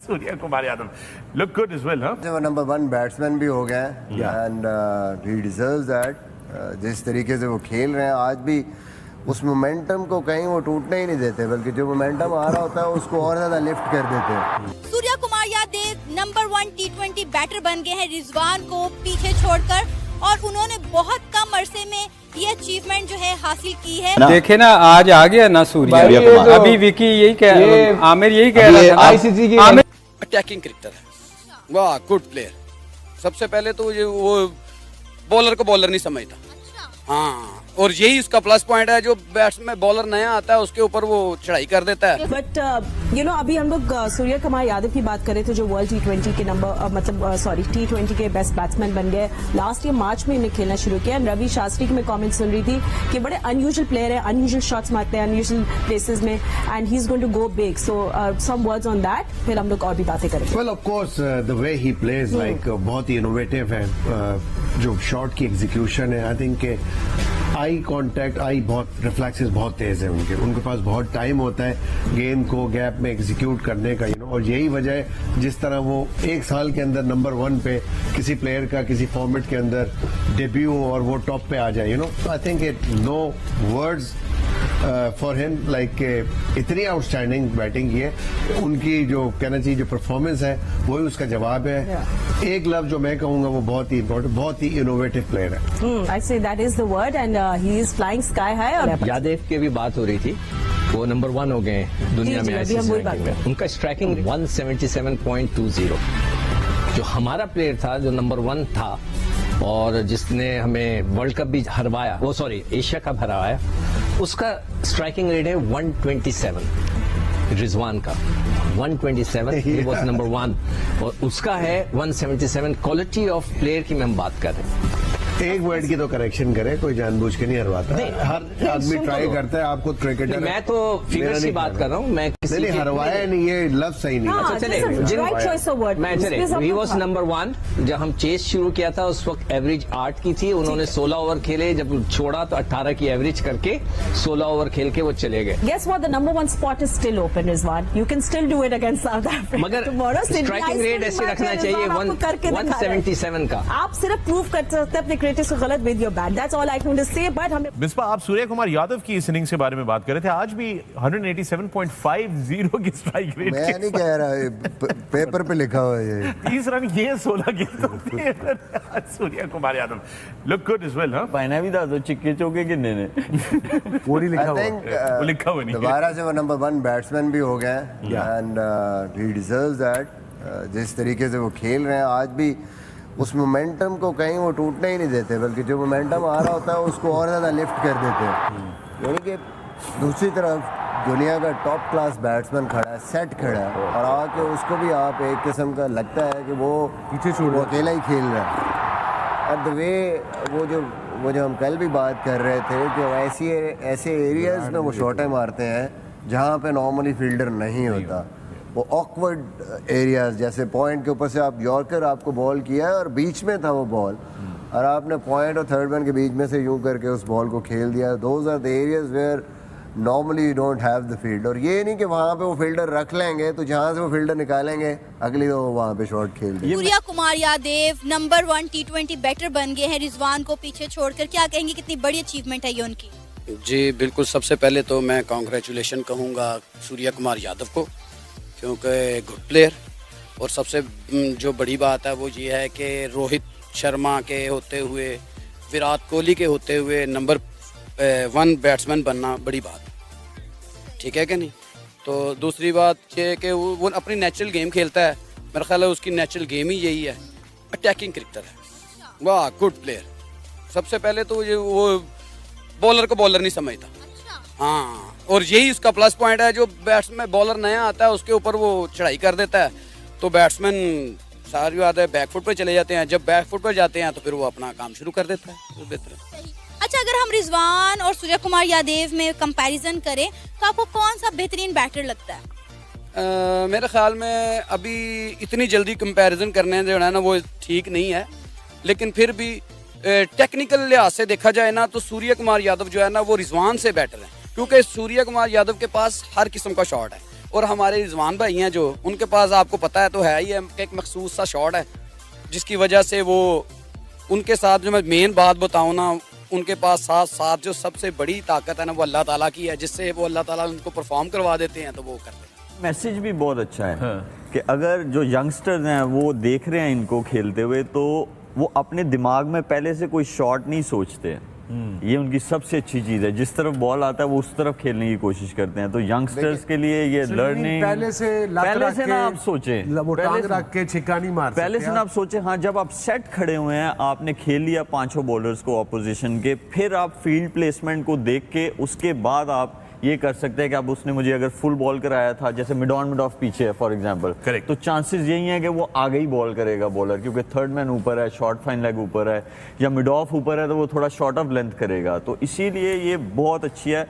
Surya Kumar Yadav look good as well, huh? वो number 1 batsman भी हो गए एंड ही डिजर्व्स दैट। जिस तरीके से वो खेल रहे हैं आज भी उस मोमेंटम को कहीं वो टूटने ही नहीं देते, बल्कि जो मोमेंटम आ रहा होता है उसको और ज्यादा लिफ्ट कर देते हैं। सूर्या कुमार यादव नंबर 1 टी20 बैटर बन गए हैं रिजवान को पीछे छोड़कर, और उन्होंने बहुत कम अरसे में ये अचीवमेंट जो है हासिल की है। देखे ना आज आ गया ना सूर्या। अभी विकी यही कह, आमिर यही कह रहा था आईसीसी की अटैकिंग क्रिकेटर है, वाह गुड प्लेयर। सबसे पहले तो वो बॉलर को बॉलर नहीं समझता, हाँ, और यही उसका प्लस पॉइंट है। जो बैट्समैन बॉलर नया आता है उसके ऊपर वो चढ़ाई कर देता है। बट अभी हम लोग सूर्या कुमार यादव की बात करें तो जो वर्ल्ड टी20 के टी20 के बेस्ट बैट्समैन बन गए। लास्ट ईयर मार्च में इन्हें खेलना शुरू किया। रवि शास्त्री की मैं कमेंट सुन रही थी कि बड़े अनयूजुअल प्लेयर है, अनयूजुअल शॉट्स मारते हैं अनयूजुअल प्लेसेस में, and he is going to go big. So some words on that, फिर हम लोग और भी बातें करेंगे। Well of course the way he plays like बहुत ही इनोवेटिव है। जो शॉट की एग्जीक्यूशन है, आई थिंक आई कांटेक्ट, आई बहुत रिफ्लेक्सेस बहुत तेज है उनके पास बहुत टाइम होता है गेंद को गैप में एग्जीक्यूट करने का, और यही वजह है जिस तरह वो एक साल के अंदर नंबर 1 पे किसी प्लेयर का किसी फॉर्मेट के अंदर डेब्यू और वो टॉप पे आ जाए, I think it no words for him, like इतनी आउटस्टैंडिंग बैटिंग की है उनकी। जो कहना चाहिए जो परफॉर्मेंस है वही उसका जवाब है। एक लफ्ज जो मैं कहूंगा वो बहुत ही इंपॉर्टेंट, बहुत ही इनोवेटिव प्लेयर है। I say that is the word, and he is flying sky high. और यादव की भी बात हो रही थी, वो नंबर 1 हो गए दुनिया में ICC। उनका स्ट्राइकिंग 177.20। जो हमारा प्लेयर था जो नंबर 1 था और जिसने हमें वर्ल्ड कप भी हरवाया, वो सॉरी एशिया कप हरवाया, उसका स्ट्राइकिंग रेट है 127। रिजवान का 127 वॉज नंबर 1 और उसका है 177। क्वालिटी ऑफ प्लेयर की मैं बात कर रहे हैं। एक वर्ड की तो करेक्शन करे, कोई जानबूझ के नहीं हरवाता, हर आदमी ट्राई करता है। आपको क्रिकेटर, मैं तो फिगर्स की बात कर रहा हूँ, मैं किसी नहीं हरवाया नहीं, ये लफ्ज सही नहीं। अच्छा चले, ही वॉज नंबर 1। जब हम चेस शुरू किया था उस वक्त एवरेज 8 की थी, उन्होंने 16 ओवर खेले, जब छोड़ा तो 18 की एवरेज करके 16 ओवर खेल के वो चले गए। Guess what? The number 1 spot is still open, Rizwan. You can still do it against South Africa. मगर स्ट्राइकिंग रेट ऐसे रखना चाहिए 177 का। आप सिर्फ प्रूव कर सकते हैं अपने क्रिकेटर्स को गलत with your bat. That's all I can say. But हमें मिसबा, आप सूर्या कुमार यादव की इस इनिंग्स के बारे में बात कर रहे थे। आज भी 187.50 की स्ट्राइक रेट। मैं नहीं कह रहा, पेपर पे लिखा हुआ है ये। 30 रन ये 16 गेंद। Suryakumar Yadav look good as well, हाँ। पाइना भी था तो चिक्के चौके कितने ने पूरी लिखा हुआ, वो लिखा हुआ नहीं। दोबारा से वो नंबर 1 बैट्समैन भी हो गए एंड ही डिजर्व्स दैट। जिस तरीके से वो खेल रहे हैं आज भी उस मोमेंटम को कहीं वो टूटने ही नहीं देते, बल्कि जो मोमेंटम आ रहा होता है उसको और ज़्यादा लिफ्ट कर देते हैं। यानी कि दूसरी तरफ दुनिया का टॉप क्लास बैट्समैन खड़ा है, सेट खड़ा है, और आके उसको भी आप एक किस्म का लगता है कि वो पीछे छोड़, वो अकेला ही खेल रहा है। और द वे वो जो हम कल भी बात कर रहे थे कि ऐसे एरियाज में वो शॉटें मारते हैं जहाँ पे नॉर्मली फील्डर नहीं होता। वो ऑकवर्ड एरियाज, जैसे पॉइंट के ऊपर से आप यॉर्कर आपको बॉल किया है और बीच में था वो बॉल, और आपने पॉइंट और थर्ड मैन के बीच में से यूं करके उस बॉल को खेल दिया। Those are the areas where normally you don't have the field. और ये नहीं कि वहाँ पे वो फील्डर रख लेंगे तो जहाँ से वो फील्डर निकालेंगे अगली तो वहाँ पे शॉट खेल देंगे। सूर्या कुमार यादव नंबर 1 टी20 बैटर बन गए हैं रिजवान को पीछे छोड़कर। क्या कहेंगे, कितनी बड़ी अचीवमेंट है ये उनकी? जी बिल्कुल, सबसे पहले तो मैं कॉन्ग्रेचुलेशन कहूँगा सूर्या कुमार यादव को, क्योंकि गुड प्लेयर। और सबसे जो बड़ी बात है वो ये है कि रोहित शर्मा के होते हुए, विराट कोहली के होते हुए नंबर 1 बैट्समैन बनना बड़ी बात, ठीक है कि नहीं। तो दूसरी बात ये है कि वो अपनी नेचुरल गेम खेलता है, मेरा ख्याल है उसकी नेचुरल गेम ही यही है, अटैकिंग क्रिकेटर है, वाह गुड प्लेयर। सबसे पहले तो वो बॉलर को बॉलर नहीं समझता, हाँ, और यही उसका प्लस पॉइंट है। जो बैट्समैन बॉलर नया आता है उसके ऊपर वो चढ़ाई कर देता है, तो बैट्समैन सारी बात है बैकफुट पर चले जाते हैं। जब बैकफुट पर जाते हैं तो फिर वो अपना काम शुरू कर देता है, तो बेहतर है। अच्छा, अगर हम रिजवान और सूर्या कुमार यादव में कंपैरिजन करें तो आपको कौन सा बेहतरीन बैटर लगता है? मेरे ख्याल में अभी इतनी जल्दी कंपैरिजन करने जो है ना वो ठीक नहीं है, लेकिन फिर भी टेक्निकल लिहाज से देखा जाए ना तो सूर्या कुमार यादव जो है ना वो रिजवान से बेटर है, क्योंकि सूर्या कुमार यादव के पास हर किस्म का शॉट है। और हमारे रिजवान भाई हैं जो, उनके पास आपको पता है तो है ही है, एक मखसूस सा शॉट है जिसकी वजह से वो, उनके साथ जो मैं मेन बात बताऊँ ना, उनके पास साथ जो सबसे बड़ी ताकत है ना वो अल्लाह ताला की है, जिससे वो अल्लाह ताला उनको परफॉर्म करवा देते हैं तो वो करते हैं। मैसेज भी बहुत अच्छा है कि अगर जो यंगस्टर्स हैं वो देख रहे हैं इनको खेलते हुए तो वो अपने दिमाग में पहले से कोई शॉट नहीं सोचते। ये उनकी सबसे अच्छी चीज है, जिस तरफ बॉल आता है वो उस तरफ खेलने की कोशिश करते हैं। तो यंगस्टर्स के लिए ये लर्निंग पहले से ना आप सोचें, वो टांग रख के छिक्का नहीं मार पहले से ना आप सोचें। हाँ, जब आप सेट खड़े हुए हैं, आपने खेल लिया पांचों बॉलर्स को ऑपोजिशन के, फिर आप फील्ड प्लेसमेंट को देख के उसके बाद आप ये कर सकते हैं कि अब उसने मुझे अगर फुल बॉल कराया था, जैसे मिड ऑफ पीछे है फॉर एग्जांपल, करेक्ट, तो चांसेस यही हैं कि वो आगे ही बॉल करेगा बॉलर, क्योंकि थर्ड मैन ऊपर है, शॉर्ट फाइन लेग ऊपर है, या मिड ऑफ ऊपर है तो वो थोड़ा शॉर्ट ऑफ लेंथ करेगा। तो इसीलिए ये बहुत अच्छी है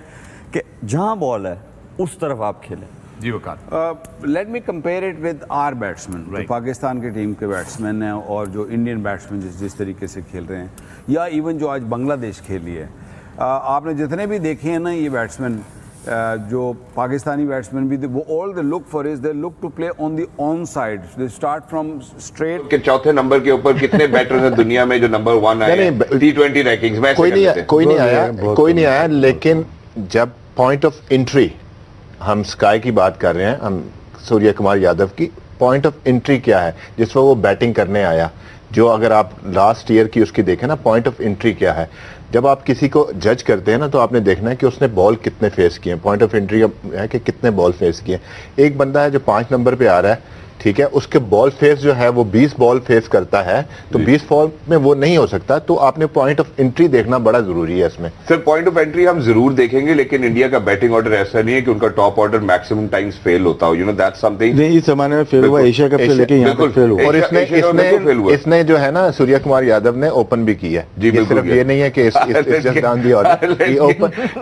कि जहां बॉल है उस तरफ आप खेलें। Ji Waqar, let me compare it with our batsman, जो पाकिस्तान की टीम के बैट्समैन हैं और जो इंडियन बैट्समैन जिस तरीके से खेल रहे हैं, या इवन जो आज बांग्लादेश खेली है, आपने जितने भी देखे हैं ना ये बैट्समैन, जो पाकिस्तानी बैट्समैन भी थे, वो all they look for is they look to play on the on side, they start from straight. के चौथे नंबर के ऊपर कितने बैटर्स हैं दुनिया में जो नंबर 1 आए T20 रैंकिंग्स में? कोई नहीं आया, लेकिन जब पॉइंट ऑफ एंट्री, हम स्काई की बात कर रहे हैं, हम सूर्य कुमार यादव की, पॉइंट ऑफ एंट्री क्या है जिस पर वो बैटिंग करने आया, जो अगर आप लास्ट ईयर की उसकी देखें ना, पॉइंट ऑफ एंट्री क्या है। जब आप किसी को जज करते हैं ना तो आपने देखना है कि उसने बॉल कितने फेस किए, पॉइंट ऑफ एंट्री है कि कितने बॉल फेस किए। एक बंदा है जो 5 नंबर पे आ रहा है, ठीक है, उसके बॉल फेस जो है वो 20 बॉल फेस करता है, तो 20 बॉल में वो नहीं हो सकता, तो आपने पॉइंट ऑफ एंट्री देखना बड़ा जरूरी है इसमें। सर पॉइंट ऑफ एंट्री हम जरूर देखेंगे, लेकिन इंडिया का बैटिंग ऑर्डर ऐसा नहीं है कि उनका top order maximum times fail होता हो, यू नो दैट्स समथिंग। नहीं, इस जमाने में फेल हुआ, एशिया कप से लेके यहाँ तक फेल हुआ, और इसने जो है ना सूर्य कुमार यादव ने ओपन भी की है। सिर्फ ये नहीं है कि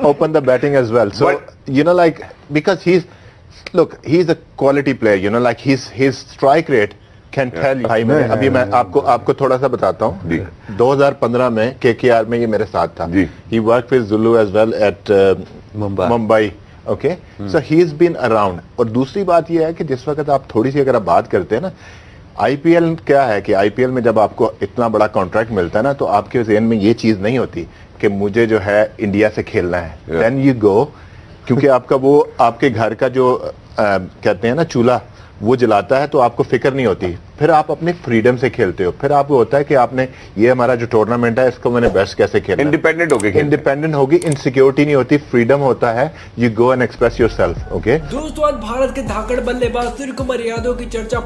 open the batting as well, so you know like because look, he's a quality player, you know, like his strike rate can tell you. अभी मैं आपको थोड़ा सा बताता हूँ। 2015 में KKR में ये मेरे साथ था। He worked with Zulu as well at Mumbai. Okay, so he's been around. और दूसरी बात ये है कि जिस वक्त आप थोड़ी सी अगर आप बात करते हैं ना, IPL क्या है कि IPL में जब आपको इतना बड़ा कॉन्ट्रैक्ट मिलता है ना, तो आपके ज़हन में ये चीज़ नहीं होती कि मुझे जो है इंडिया से खेलना है। Then you go, क्योंकि आपका वो आपके घर का जो कहते हैं ना चूल्हा, वो जलाता है, तो आपको फिक्र नहीं होती, फिर आप अपनी फ्रीडम से खेलते हो। फिर आपको होता है कि आपने ये हमारा जो टूर्नामेंट है इसको मैंने बेस्ट कैसे खेलना, इंडिपेंडेंट होगी, इनसिक्योरिटी नहीं होती, फ्रीडम होता है, you go and express yourself. Okay दोस्तों, आज भारत के धाकड़ बल्लेबाज सूर्य कुमार यादव की चर्चा